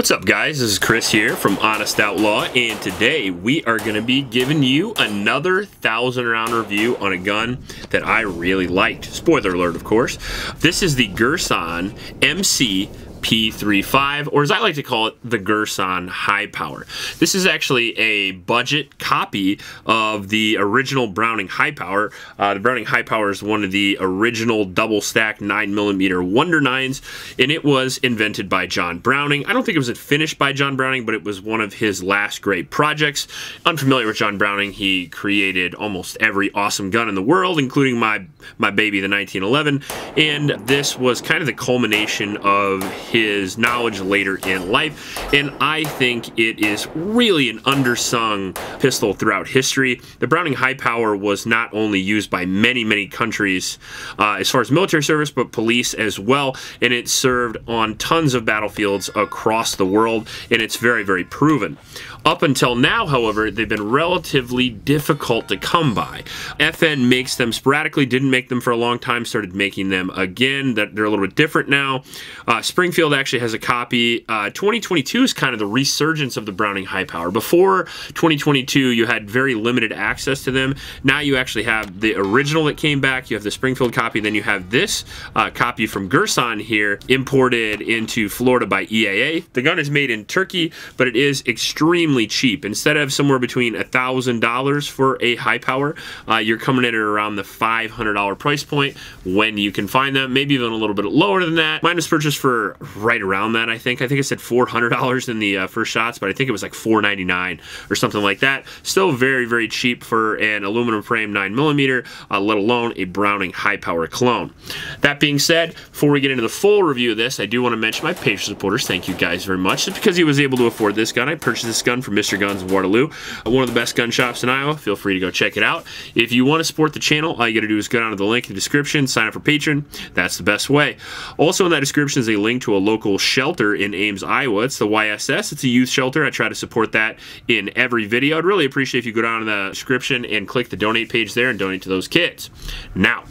What's up, guys? This is Chris here from Honest Outlaw, and today we are going to be giving you another 1,000-round review on a gun that I really liked. Spoiler alert, of course. This is the Girsan MC P35, or as I like to call it, the Girsan High Power. This is actually a budget copy of the original Browning High Power. The Browning High Power is one of the original double-stack 9mm Wonder 9s, and it was invented by John Browning. I don't think it was finished by John Browning, but it was one of his last great projects. Unfamiliar with John Browning, he created almost every awesome gun in the world, including my baby, the 1911, and this was kind of the culmination of his knowledge later in life, and I think it is really an undersung pistol throughout history. The Browning High Power was not only used by many countries as far as military service, but police as well, and it served on tons of battlefields across the world, and it's very proven. Up until now, however, they've been relatively difficult to come by. FN makes them sporadically, didn't make them for a long time, started making them again. They're a little bit different now. Springfield actually has a copy. 2022 is kind of the resurgence of the Browning High Power. Before 2022, you had very limited access to them. Now you actually have the original that came back, you have the Springfield copy, then you have this copy from Girsan here, imported into Florida by EAA. The gun is made in Turkey, but it is extremely cheap. Instead of somewhere between $1,000 for a high power, you're coming in at around the $500 price point when you can find them, maybe even a little bit lower than that. Mine was purchased for right around that, I think. I think it said $400 in the first shots, but I think it was like $499 or something like that. Still very cheap for an aluminum frame 9mm, let alone a Browning High Power clone. That being said, before we get into the full review of this, I do want to mention my Patreon supporters. Thank you guys very much. Just because he was able to afford this gun, I purchased this gun from Mr. Guns in Waterloo, one of the best gun shops in Iowa. Feel free to go check it out. If you want to support the channel, all you got to do is go down to the link in the description, sign up for Patreon. That's the best way. Also in that description is a link to a local shelter in Ames, Iowa. It's the YSS. It's a youth shelter. I try to support that in every video. I'd really appreciate if you go down in the description and click the donate page there and donate to those kids. Now,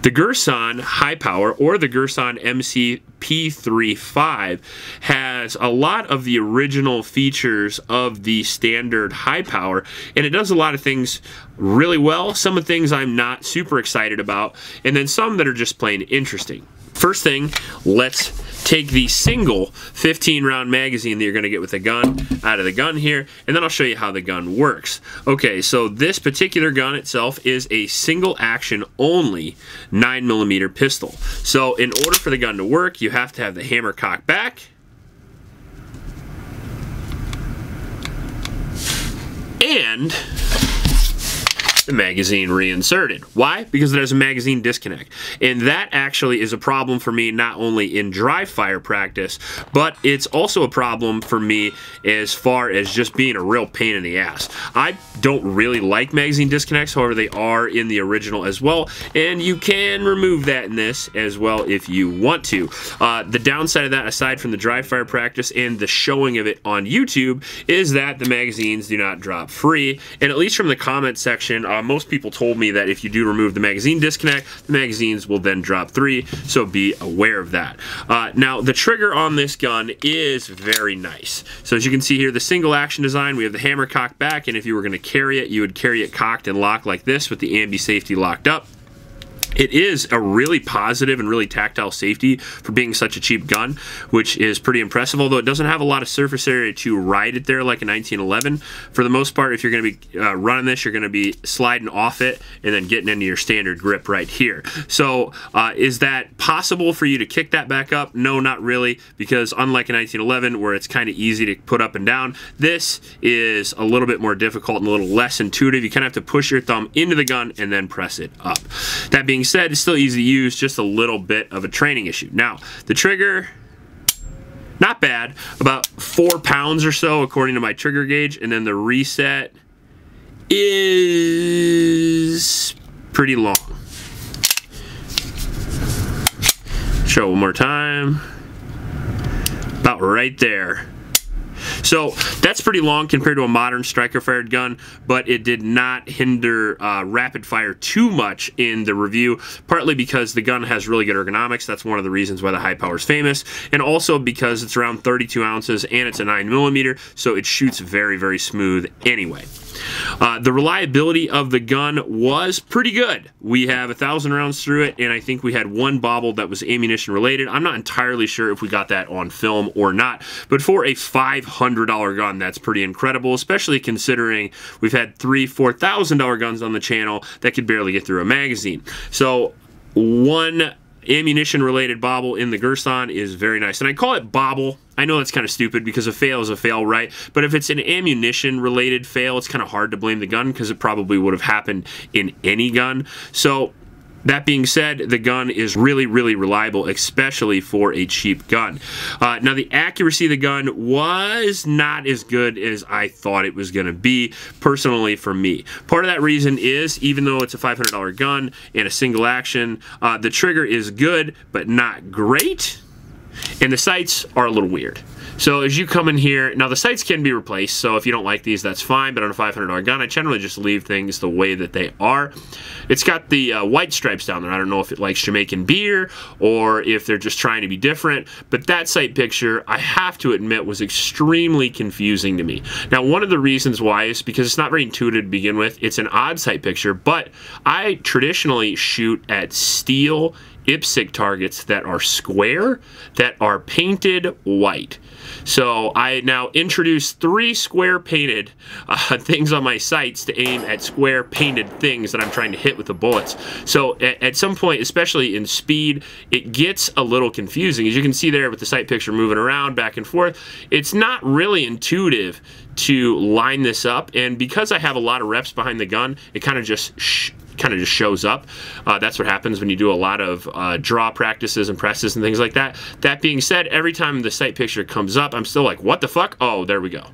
the Girsan High Power, or the Girsan MC P35, has a lot of the original features of the standard high power, and it does a lot of things really well. Some of the things I'm not super excited about, and then some that are just plain interesting. First thing, let's take the single 15-round magazine that you're going to get with the gun out of the gun here, and then I'll show you how the gun works. Okay, so this particular gun itself is a single action only 9mm pistol. So in order for the gun to work, you have to have the hammer cocked back and the magazine reinserted. Why? Because there's a magazine disconnect. And that actually is a problem for me not only in dry fire practice, but it's also a problem for me as far as just being a real pain in the ass. I don't really like magazine disconnects, however they are in the original as well, and you can remove that in this as well if you want to. The downside of that, aside from the dry fire practice and the showing of it on YouTube, is that the magazines do not drop free, and at least from the comment section, most people told me that if you do remove the magazine disconnect, the magazines will then drop free, so be aware of that. Now, the trigger on this gun is very nice. So as you can see here, the single action design, we have the hammer cocked back, and if you were going to carry it, you would carry it cocked and locked like this with the ambi safety locked up. It is a really positive and really tactile safety for being such a cheap gun, which is pretty impressive, although it doesn't have a lot of surface area to ride it there like a 1911. For the most part, if you're going to be running this, you're going to be sliding off it and then getting into your standard grip right here. So is that possible for you to kick that back up? No, not really, because unlike a 1911 where it's kind of easy to put up and down, this is a little bit more difficult and a little less intuitive. You kind of have to push your thumb into the gun and then press it up. That being said, it's still easy to use, just a little bit of a training issue. Now, the trigger, not bad, about 4 pounds or so according to my trigger gauge, and then the reset is pretty long. Show one more time. About right there. So that's pretty long compared to a modern striker-fired gun, but it did not hinder rapid fire too much in the review, partly because the gun has really good ergonomics. That's one of the reasons why the high power is famous, and also because it's around 32 ounces and it's a 9mm, so it shoots very, very smooth anyway. The reliability of the gun was pretty good. We have 1,000 rounds through it, and I think we had one bobble that was ammunition related. I'm not entirely sure if we got that on film or not, but for a $500 gun, that's pretty incredible, especially considering we've had $3,000, $4,000 guns on the channel that could barely get through a magazine. So one ammunition related bobble in the Girsan is very nice, and I call it bobble. I know that's kind of stupid because a fail is a fail, right? But if it's an ammunition related fail, it's kind of hard to blame the gun because it probably would have happened in any gun. So that being said, the gun is really, really reliable, especially for a cheap gun. Now, the accuracy of the gun was not as good as I thought it was going to be, personally, for me. Part of that reason is, even though it's a $500 gun and a single action, the trigger is good, but not great, and the sights are a little weird. So as you come in here, now the sights can be replaced, so if you don't like these, that's fine, but on a $500 gun, I generally just leave things the way that they are. It's got the white stripes down there. I don't know if it likes Jamaican beer or if they're just trying to be different, but that sight picture, I have to admit, was extremely confusing to me. Now, one of the reasons why is because it's not very intuitive to begin with. It's an odd sight picture, but I traditionally shoot at steel IPSC targets that are square, that are painted white. So I now introduce 3 square painted things on my sights to aim at square painted things that I'm trying to hit with the bullets. So at some point, especially in speed, it gets a little confusing. As you can see there with the sight picture moving around back and forth, it's not really intuitive to line this up, and because I have a lot of reps behind the gun, it kind of just shows up. That's what happens when you do a lot of draw practices and presses and things like that. That being said, every time the sight picture comes up, I'm still like, what the fuck? Oh, there we go.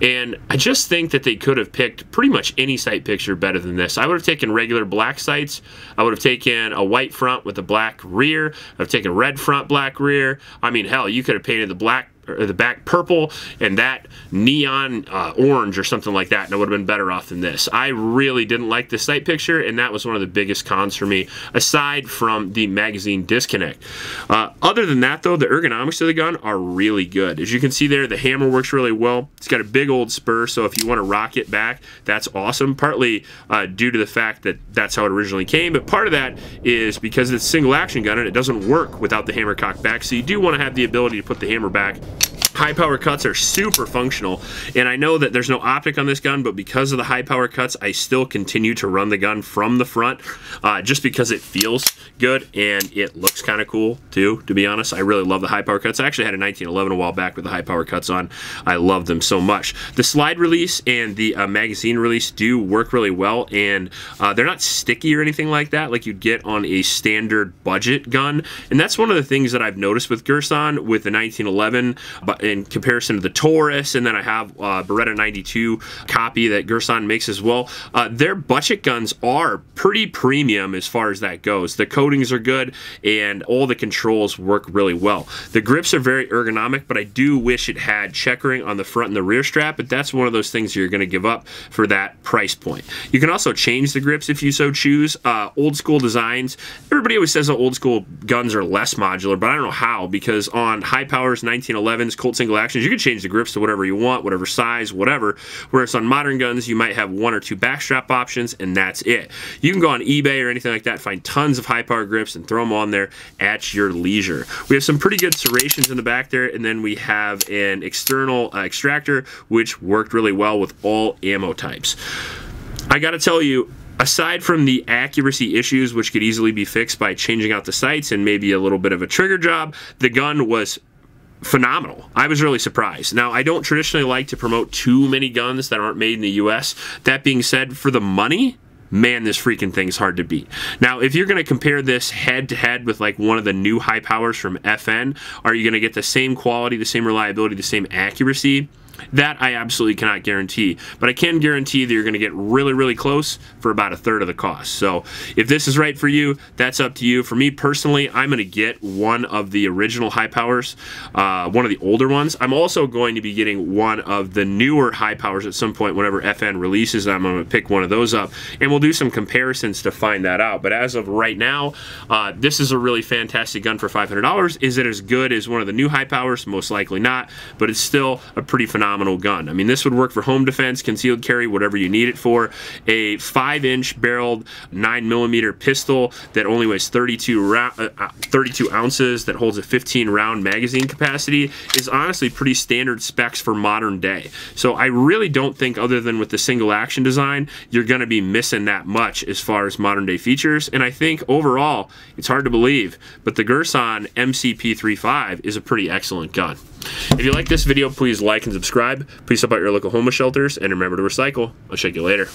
And I just think that they could have picked pretty much any sight picture better than this. I would have taken regular black sights. I would have taken a white front with a black rear. I've taken red front, black rear. I mean, hell, you could have painted the black or the back purple and that neon orange or something like that, and it would have been better off than this. I really didn't like the sight picture, and that was one of the biggest cons for me, aside from the magazine disconnect. Other than that, though, the ergonomics of the gun are really good. As you can see there, the hammer works really well. It's got a big old spur, so if you want to rock it back, that's awesome, partly due to the fact that that's how it originally came, but part of that is because it's a single action gun and it doesn't work without the hammer cocked back, so you do want to have the ability to put the hammer back. High power cuts are super functional, and I know that there's no optic on this gun, but because of the high power cuts, I still continue to run the gun from the front just because it feels good and it looks kind of cool too, to be honest. I really love the high power cuts. I actually had a 1911 a while back with the high power cuts on. I love them so much. The slide release and the magazine release do work really well, and they're not sticky or anything like that like you'd get on a standard budget gun, and that's one of the things that I've noticed with Girsan with the 1911, but in comparison to the Taurus, and then I have Beretta 92 copy that Girsan makes as well. Their budget guns are pretty premium as far as that goes. The coatings are good, and all the controls work really well. The grips are very ergonomic, but I do wish it had checkering on the front and the rear strap, but that's one of those things you're going to give up for that price point. You can also change the grips if you so choose. Old school designs, everybody always says that old school guns are less modular, but I don't know how, because on high powers 1911s, Colt single actions, you can change the grips to whatever you want, whatever size, whatever, whereas on modern guns, you might have 1 or 2 backstrap options, and that's it. You can go on eBay or anything like that, find tons of high power grips and throw them on there at your leisure. We have some pretty good serrations in the back there, and then we have an external extractor, which worked really well with all ammo types. I gotta tell you, aside from the accuracy issues, which could easily be fixed by changing out the sights and maybe a little bit of a trigger job, the gun was phenomenal. I was really surprised. Now, I don't traditionally like to promote too many guns that aren't made in the US. That being said, for the money, man, this freaking thing's hard to beat. Now, if you're going to compare this head-to-head with like one of the new high powers from FN, are you going to get the same quality, the same reliability, the same accuracy? That I absolutely cannot guarantee, but I can guarantee that you're going to get really, really close for about a third of the cost. So if this is right for you, that's up to you. For me personally, I'm going to get one of the original high powers, one of the older ones. I'm also going to be getting one of the newer high powers at some point whenever FN releases them. I'm going to pick one of those up, and we'll do some comparisons to find that out. But as of right now, this is a really fantastic gun for $500. Is it as good as one of the new high powers? Most likely not, but it's still a pretty phenomenal gun. I mean, this would work for home defense, concealed carry, whatever you need it for. A 5-inch barreled 9mm pistol that only weighs 32 ounces, that holds a 15-round magazine capacity, is honestly pretty standard specs for modern day. So I really don't think, other than with the single action design, you're going to be missing that much as far as modern day features. And I think overall, it's hard to believe, but the Girsan MC P35 is a pretty excellent gun. If you like this video, please like and subscribe. Please help out your local homeless shelters, and remember to recycle. I'll check you later.